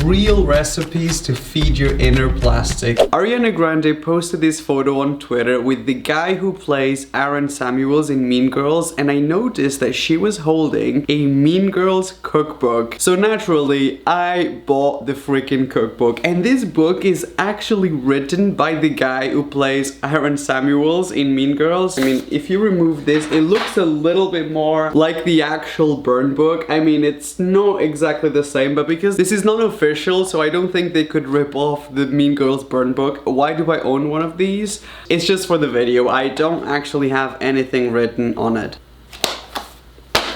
real recipes to feed your inner plastic. Ariana Grande posted this photo on Twitter with the guy who plays Aaron Samuels in Mean Girls, and I noticed that she was holding a Mean Girls cookbook. So naturally, I bought the freaking cookbook, and this book is actually written by the guy who plays Aaron Samuels in Mean Girls. I mean, if you remove this, it looks a little bit more like the actual burn book. I mean, it's not exactly the same, but because this is not official, so I don't think they could rip off the Mean Girls burn book. Why do I own one of these? It's just for the video. I don't actually have anything written on it.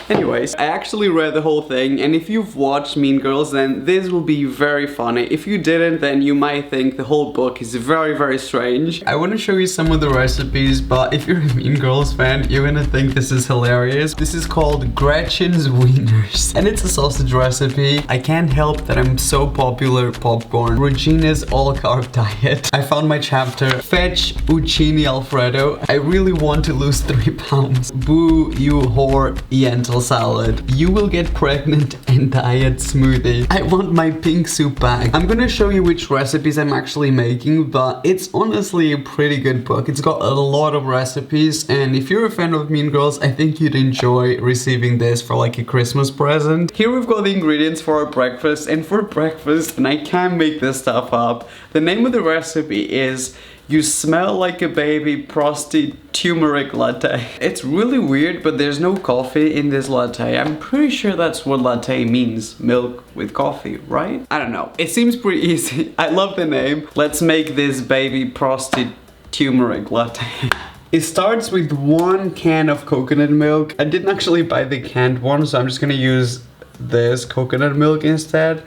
Anyways, I actually read the whole thing, and if you've watched Mean Girls, then this will be very funny. If you didn't, then you might think the whole book is very, very strange. I want to show you some of the recipes, but if you're a Mean Girls fan, you're gonna think this is hilarious. This is called Gretchen's Wieners, and it's a sausage recipe. I can't help that I'm so popular popcorn. Regina's all-carb diet. I found my chapter. Fetch Uccini Alfredo. I really want to lose 3 pounds. Boo, you whore, Yentl salad. You will get pregnant and diet smoothie. I want my pink soup bag. I'm gonna show you which recipes I'm actually making, but it's honestly a pretty good book. It's got a lot of recipes, and if you're a fan of Mean Girls, I think you'd enjoy receiving this for like a Christmas present. Here we've got the ingredients for our breakfast, and for breakfast, and I can't make this stuff up, the name of the recipe is You Smell Like a Baby Frosty Turmeric Latte. It's really weird, but there's no coffee in this latte. I'm pretty sure that's what latte means. Milk with coffee, right? I don't know. It seems pretty easy. I love the name. Let's make this baby Frosty Turmeric Latte. It starts with 1 can of coconut milk. I didn't actually buy the canned one, so I'm just gonna use this coconut milk instead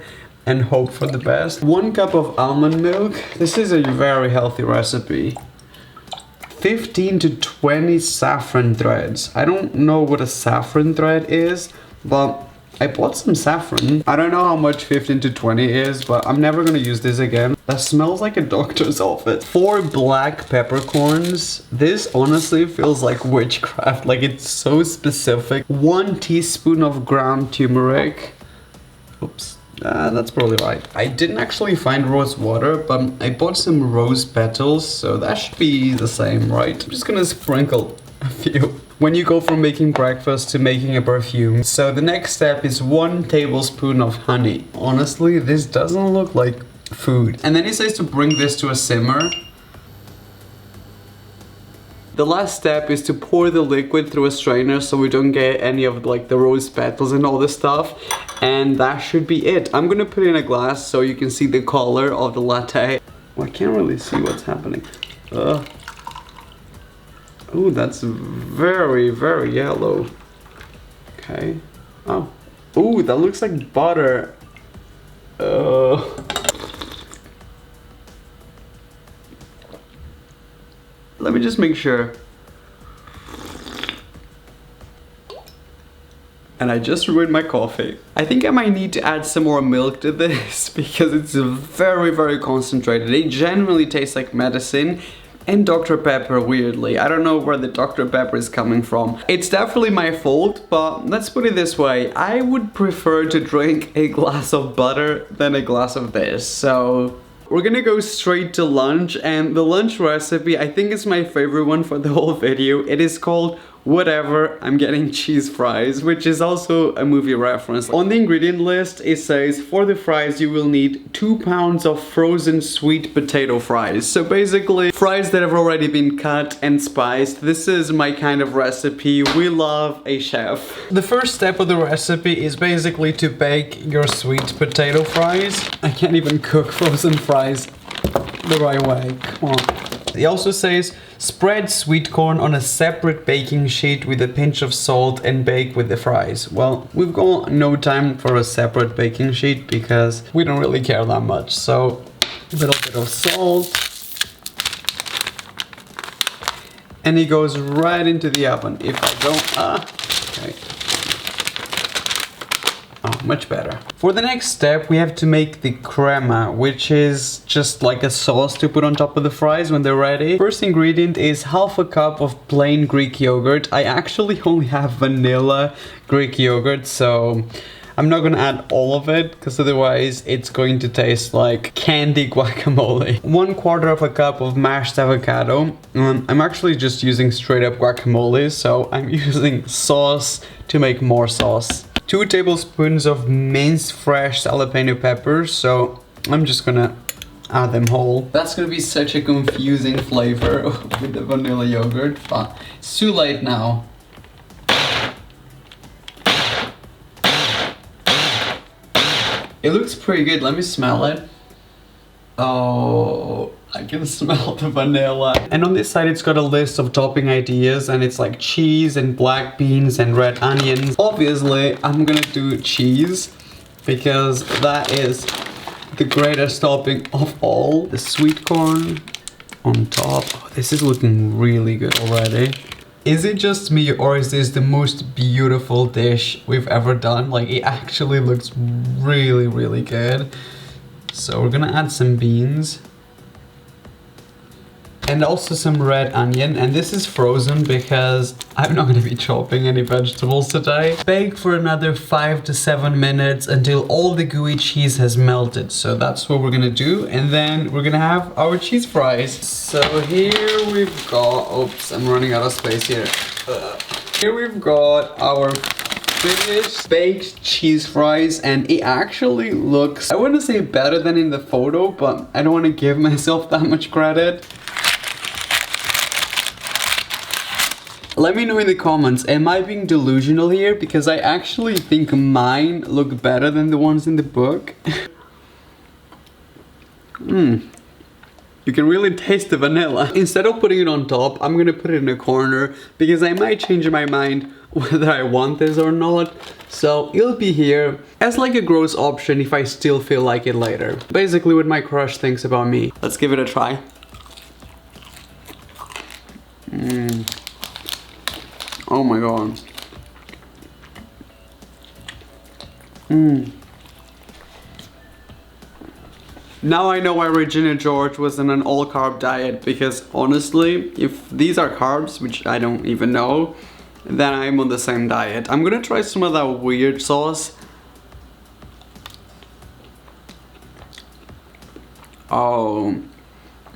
and hope for the best. 1 cup of almond milk. This is a very healthy recipe. 15 to 20 saffron threads. I don't know what a saffron thread is, but I bought some saffron. I don't know how much 15 to 20 is, but I'm never gonna use this again. That smells like a doctor's office. 4 black peppercorns. This honestly feels like witchcraft, like it's so specific. 1 teaspoon of ground turmeric. Oops. That's probably right. I didn't actually find rose water, but I bought some rose petals, so that should be the same, right? I'm just gonna sprinkle a few. When you go from making breakfast to making a perfume. So the next step is 1 tablespoon of honey. Honestly, this doesn't look like food. And then it says to bring this to a simmer. The last step is to pour the liquid through a strainer so we don't get any of like the rose petals and all this stuff. And that should be it. I'm gonna put it in a glass so you can see the color of the latte. Well, I can't really see what's happening. Oh, that's very, very yellow. Okay. Oh. Ooh, that looks like butter. Let me just make sure. And I just ruined my coffee. I think I might need to add some more milk to this because it's very, very concentrated. It generally tastes like medicine and Dr. Pepper, weirdly. I don't know where the Dr. Pepper is coming from. It's definitely my fault, but let's put it this way. I would prefer to drink a glass of butter than a glass of this, so we're gonna go straight to lunch, and the lunch recipe, I think is my favorite one for the whole video. It is called Whatever, I'm Getting Cheese Fries, which is also a movie reference. On the ingredient list, it says for the fries you will need 2 pounds of frozen sweet potato fries. So basically, fries that have already been cut and spiced. This is my kind of recipe. We love a chef. The first step of the recipe is basically to bake your sweet potato fries. I can't even cook frozen fries the right way. Come on. It also says spread sweet corn on a separate baking sheet with a pinch of salt and bake with the fries. Well, we've got no time for a separate baking sheet because we don't really care that much. So a little bit of salt. And it goes right into the oven. If I don't, okay. Oh, much better. For the next step, we have to make the crema, which is just like a sauce to put on top of the fries when they're ready. First ingredient is half a cup of plain Greek yogurt. I actually only have vanilla Greek yogurt, so I'm not gonna add all of it because otherwise it's going to taste like candy guacamole. 1/4 of a cup of mashed avocado. I'm actually just using straight up guacamole, so I'm using sauce to make more sauce. 2 tablespoons of minced fresh jalapeno peppers, so I'm just gonna add them whole. That's gonna be such a confusing flavor with the vanilla yogurt, but it's too late now. It looks pretty good, let me smell it. Oh, I can smell the vanilla. And on this side it's got a list of topping ideas, and it's like cheese and black beans and red onions. Obviously, I'm gonna do cheese because that is the greatest topping of all. The sweet corn on top. Oh, this is looking really good already. Is it just me, or is this the most beautiful dish we've ever done? Like, it actually looks really, really good. So we're gonna add some beans. And also some red onion, and this is frozen because I'm not gonna be chopping any vegetables today. Bake for another 5 to 7 minutes until all the gooey cheese has melted. So that's what we're gonna do, and then we're gonna have our cheese fries. So here we've got, oops, I'm running out of space here. Here we've got our finished baked cheese fries, and it actually looks, I wouldn't say better than in the photo, but I don't wanna give myself that much credit. Let me know in the comments, am I being delusional here? Because I actually think mine look better than the ones in the book. You can really taste the vanilla. Instead of putting it on top, I'm gonna put it in a corner because I might change my mind whether I want this or not. So it'll be here as like a gross option if I still feel like it later. Basically what my crush thinks about me. Let's give it a try. Oh my god. Now I know why Regina George was on an all-carb diet, because honestly, if these are carbs, which I don't even know, then I'm on the same diet. I'm gonna try some of that weird sauce. Oh,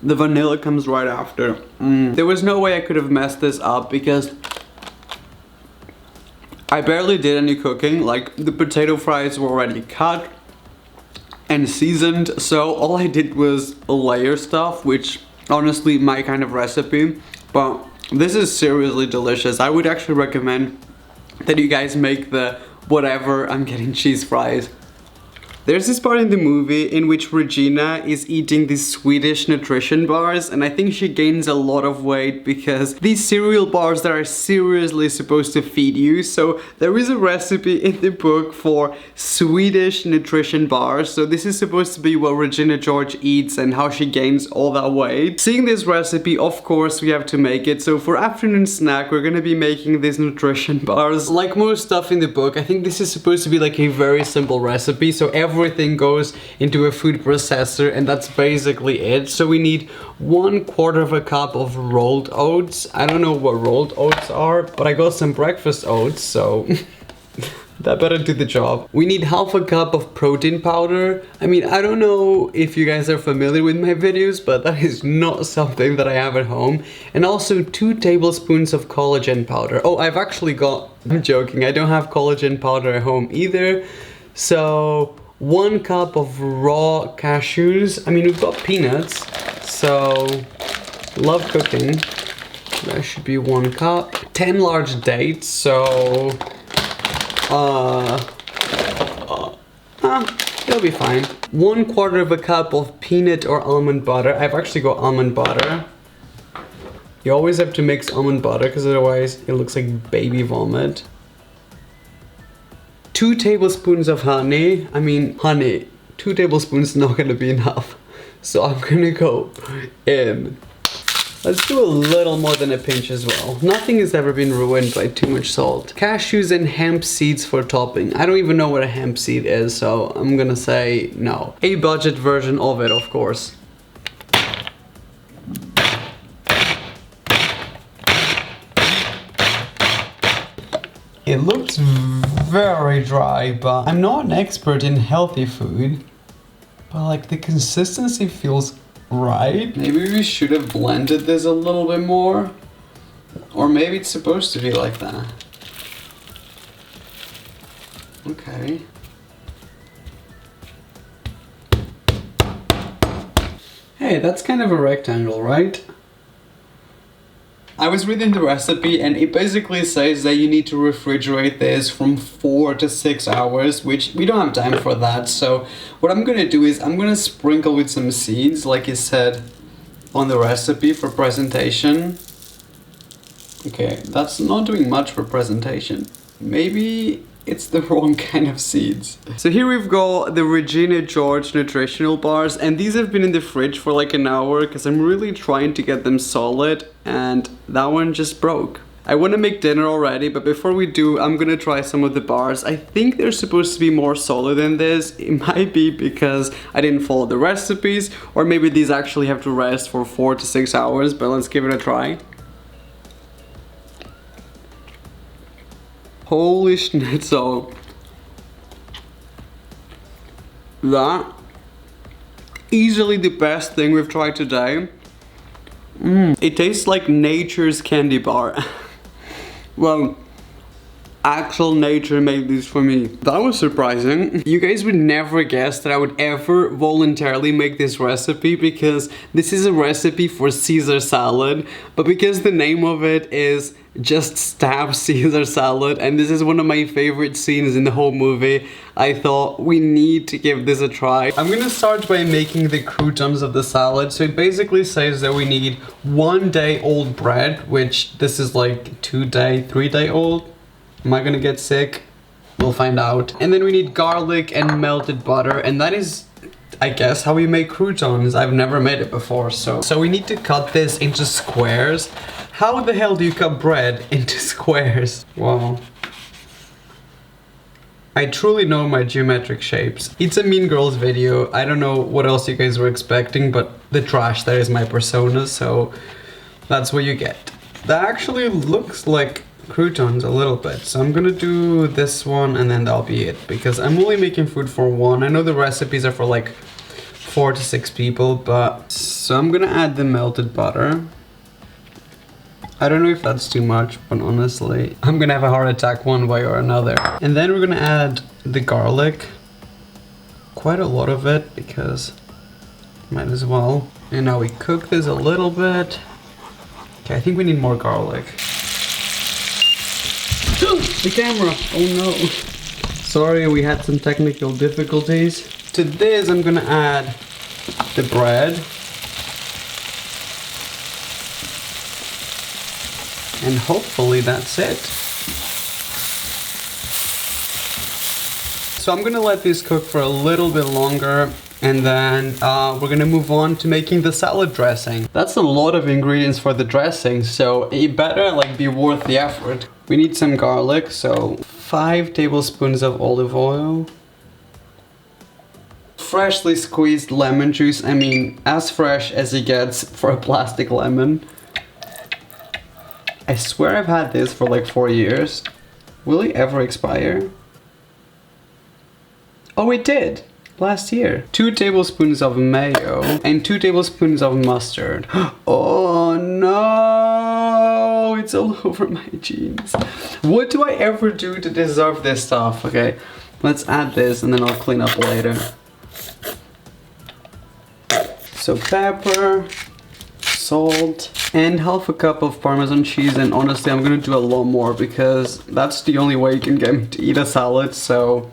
the vanilla comes right after. There was no way I could have messed this up because I barely did any cooking. Like, the potato fries were already cut and seasoned, so all I did was layer stuff, which honestly my kind of recipe, but this is seriously delicious. I would actually recommend that you guys make the whatever I'm getting cheese fries. There's this part in the movie in which Regina is eating these Swedish nutrition bars, and I think she gains a lot of weight because these cereal bars that are seriously supposed to feed you. So there is a recipe in the book for Swedish nutrition bars. So this is supposed to be what Regina George eats and how she gains all that weight. Seeing this recipe, of course, we have to make it. So for afternoon snack, we're gonna be making these nutrition bars. Like most stuff in the book, I think this is supposed to be like a very simple recipe. So everything goes into a food processor, and that's basically it. So we need 1/4 of a cup of rolled oats. I don't know what rolled oats are, but I got some breakfast oats, so that better do the job. We need 1/2 cup of protein powder. I mean, I don't know if you guys are familiar with my videos, but that is not something that I have at home. And also 2 tablespoons of collagen powder. Oh, I've actually got, I'm joking, I don't have collagen powder at home either. So 1 cup of raw cashews. I mean, we've got peanuts, so love cooking. That should be 1 cup. 10 large dates, so it'll be fine. 1/4 of a cup of peanut or almond butter. I've actually got almond butter. You always have to mix almond butter because otherwise it looks like baby vomit. 2 tablespoons of honey. I mean, honey, 2 tablespoons is not gonna be enough. So I'm gonna go in. Let's do a little more than a pinch as well. Nothing has ever been ruined by too much salt. Cashews and hemp seeds for topping. I don't even know what a hemp seed is, so I'm gonna say no. A budget version of it, of course. It looks very dry, but I'm not an expert in healthy food. But like the consistency feels right. Maybe we should have blended this a little bit more. Or maybe it's supposed to be like that. Okay. Hey, that's kind of a rectangle, right? I was reading the recipe and it basically says that you need to refrigerate this from 4 to 6 hours, which we don't have time for that. So what I'm gonna do is I'm gonna sprinkle with some seeds, like it said on the recipe for presentation. Okay, that's not doing much for presentation. Maybe it's the wrong kind of seeds. So here we've got the Regina George nutritional bars, and these have been in the fridge for like an hour because I'm really trying to get them solid, and that one just broke. I want to make dinner already, but before we do, I'm gonna try some of the bars. I think they're supposed to be more solid than this. It might be because I didn't follow the recipes, or maybe these actually have to rest for 4 to 6 hours, but let's give it a try. Holy schnitzel. That easily the best thing we've tried today. It tastes like nature's candy bar. Well, actual nature made these for me. That was surprising. You guys would never guess that I would ever voluntarily make this recipe, because this is a recipe for Caesar salad, but because the name of it is just stab Caesar salad, and this is one of my favorite scenes in the whole movie, I thought we need to give this a try. I'm gonna start by making the croutons of the salad. So it basically says that we need 1 day old bread, which this is like 3 day old. Am I gonna get sick? We'll find out. And then we need garlic and melted butter, and that is, I guess, how we make croutons. I've never made it before, so we need to cut this into squares. How the hell do you cut bread into squares? Wow. I truly know my geometric shapes. It's a Mean Girls video. I don't know what else you guys were expecting, but the trash, that is my persona, so that's what you get. That actually looks like croutons a little bit, so I'm gonna do this one and then that'll be it, because I'm only making food for one. I know the recipes are for like 4 to 6 people, but so I'm gonna add the melted butter. I don't know if that's too much, but honestly I'm gonna have a heart attack one way or another. And then we're gonna add the garlic, quite a lot of it, because might as well. And now we cook this a little bit. Okay, I think we need more garlic. The camera! Oh no! Sorry, we had some technical difficulties. To this I'm gonna add the bread. And hopefully that's it. So I'm gonna let this cook for a little bit longer, and then we're gonna move on to making the salad dressing. That's a lot of ingredients for the dressing, so it better like be worth the effort. We need some garlic, so 5 tablespoons of olive oil. Freshly squeezed lemon juice, I mean as fresh as it gets for a plastic lemon. I swear I've had this for like 4 years. Will it ever expire? Oh, it did! Last year. 2 tablespoons of mayo and 2 tablespoons of mustard. Oh no! It's all over my jeans. What do I ever do to deserve this stuff? Okay, let's add this and then I'll clean up later. So pepper, salt, and half a cup of Parmesan cheese, and honestly I'm gonna do a lot more because that's the only way you can get me to eat a salad, so...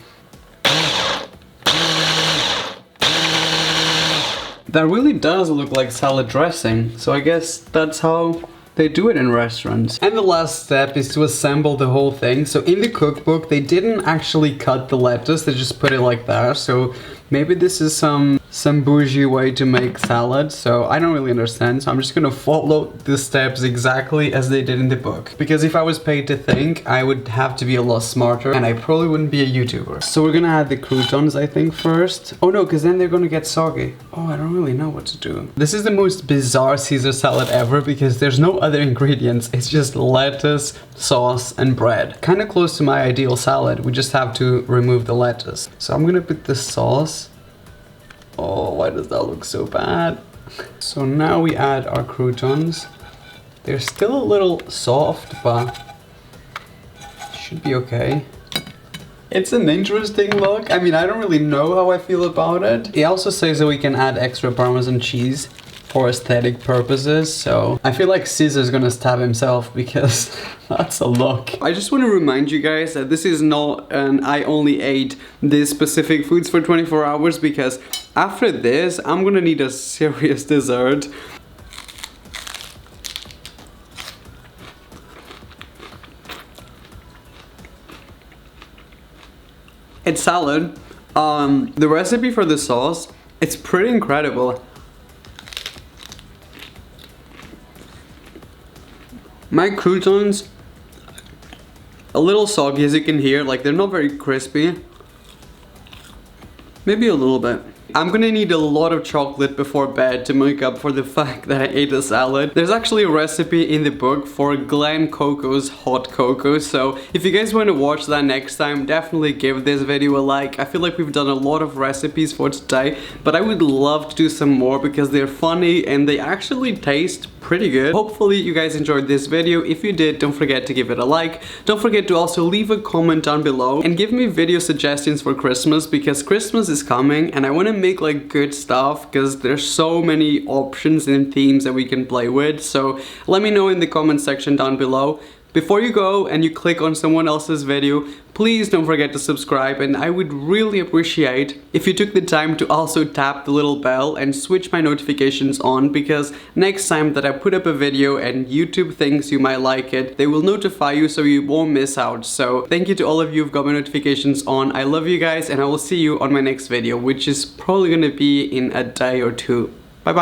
That really does look like salad dressing, so I guess that's how they do it in restaurants. And the last step is to assemble the whole thing. So in the cookbook they didn't actually cut the lettuce, they just put it like that, so Maybe this is some bougie way to make salad, so I don't really understand. So I'm just gonna follow the steps exactly as they did in the book. Because if I was paid to think, I would have to be a lot smarter and I probably wouldn't be a YouTuber. So we're gonna add the croutons, I think, first. Oh no, because then they're gonna get soggy. Oh, I don't really know what to do. This is the most bizarre Caesar salad ever because there's no other ingredients. It's just lettuce, sauce, and bread. Kind of close to my ideal salad. We just have to remove the lettuce. So I'm gonna put the sauce. Oh, why does that look so bad? So now we add our croutons. They're still a little soft, but should be okay. It's an interesting look. I mean, I don't really know how I feel about it. It also says that we can add extra Parmesan cheese for aesthetic purposes, so I feel like Caesar's gonna stab himself because that's a look. I just want to remind you guys that this is not an I only ate these specific foods for 24 hours because after this, I'm gonna need a serious dessert. It's salad. The recipe for the sauce, it's pretty incredible. My croutons, a little soggy as you can hear, like they're not very crispy. Maybe a little bit. I'm gonna need a lot of chocolate before bed to make up for the fact that I ate a salad. There's actually a recipe in the book for Glen Coco's hot cocoa, so if you guys want to watch that next time, definitely give this video a like. I feel like we've done a lot of recipes for today, but I would love to do some more because they're funny and they actually taste pretty good. Hopefully you guys enjoyed this video. If you did, don't forget to give it a like. Don't forget to also leave a comment down below and give me video suggestions for Christmas because Christmas is coming and I want to make like good stuff because there's so many options and themes that we can play with. So let me know in the comment section down below. Before you go and you click on someone else's video, please don't forget to subscribe, and I would really appreciate if you took the time to also tap the little bell and switch my notifications on, because next time that I put up a video and YouTube thinks you might like it, they will notify you so you won't miss out. So thank you to all of you who've got my notifications on. I love you guys and I will see you on my next video, which is probably gonna be in a day or two. Bye bye.